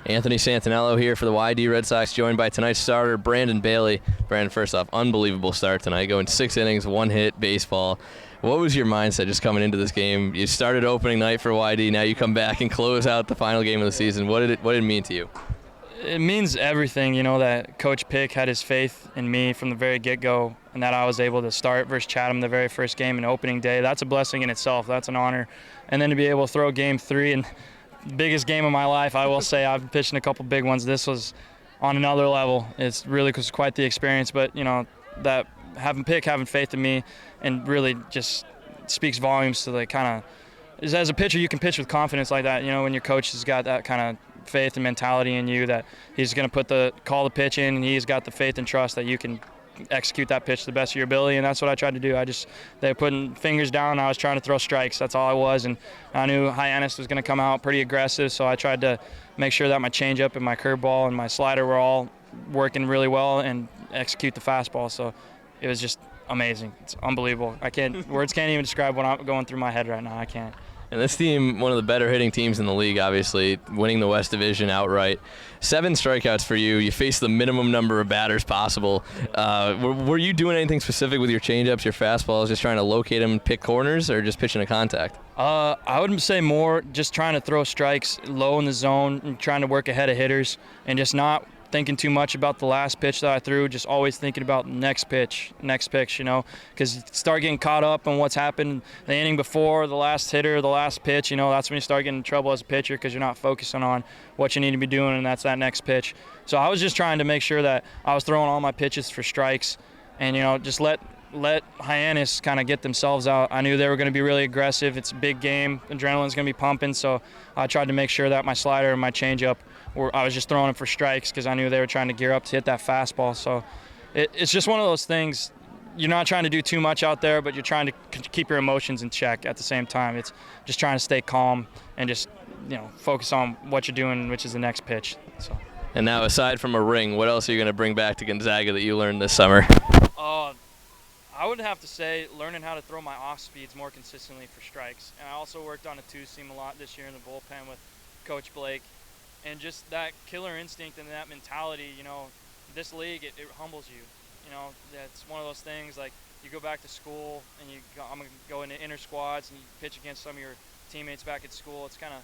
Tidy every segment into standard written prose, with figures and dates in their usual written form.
Anthony Santaniello here for the YD Red Sox, joined by tonight's starter, Brandon Bailey. Brandon, first off, unbelievable start tonight, going 6 innings, 1 hit, baseball. What was your mindset just coming into this game? You started opening night for YD, now you come back and close out the final game of the season. What did it mean to you? It means everything, that Coach Pick had his faith in me from the very get-go, and that I was able to start versus Chatham the very first game in opening day. That's a blessing in itself. That's an honor. And then to be able to throw game 3 and biggest game of my life, I will say. I've been pitching a couple big ones. This was on another level. It's really was quite the experience, but that having faith in me and really just speaks volumes to the kind of, as a pitcher you can pitch with confidence like that, when your coach has got that kind of faith and mentality in you that he's going to call the pitch in, and he's got the faith and trust that you can execute that pitch to the best of your ability. And that's what I tried to do. They were putting fingers down, I was trying to throw strikes. That's all I was, and I knew Hyannis was going to come out pretty aggressive, so I tried to make sure that my changeup and my curveball and my slider were all working really well and execute the fastball. So it was just amazing. It's unbelievable. Words can't even describe what I'm going through my head right now. I can't. And this team, one of the better hitting teams in the league, obviously, winning the West Division outright. 7 strikeouts for you. You faced the minimum number of batters possible. Were you doing anything specific with your changeups, your fastballs, just trying to locate them and pick corners, or just pitching a contact? I would say more just trying to throw strikes low in the zone and trying to work ahead of hitters and just not thinking too much about the last pitch that I threw, just always thinking about next pitch, because you start getting caught up on what's happened the inning before, the last hitter, the last pitch, that's when you start getting in trouble as a pitcher because you're not focusing on what you need to be doing, and that's that next pitch. So I was just trying to make sure that I was throwing all my pitches for strikes and, just let Hyannis kind of get themselves out. I knew they were going to be really aggressive. It's a big game. Adrenaline's going to be pumping, so I tried to make sure that my slider and my changeup I was just throwing them for strikes because I knew they were trying to gear up to hit that fastball. So it's just one of those things. You're not trying to do too much out there, but you're trying to keep your emotions in check at the same time. It's just trying to stay calm and just focus on what you're doing, which is the next pitch. So. And now, aside from a ring, what else are you going to bring back to Gonzaga that you learned this summer? I would have to say learning how to throw my off speeds more consistently for strikes. And I also worked on a 2-seam a lot this year in the bullpen with Coach Blake. And just that killer instinct and that mentality, this league, it humbles you. That's one of those things, like you go back to school and I'm going to go into inter squads and you pitch against some of your teammates back at school. It's kind of,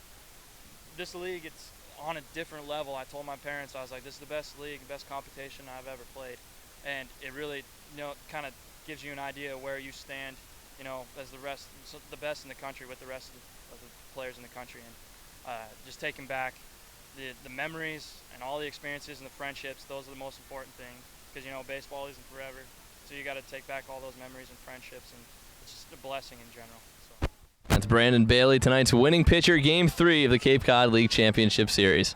this league, it's on a different level. I told my parents, I was like, this is the best league, best competition I've ever played. And it really, kind of gives you an idea of where you stand, as the best in the country with the rest of the players in the country. And just taking back the memories and all the experiences and the friendships, those are the most important things, because baseball isn't forever, so you got to take back all those memories and friendships, and it's just a blessing in general. So. That's Brandon Bailey, tonight's winning pitcher, Game 3 of the Cape Cod League Championship Series.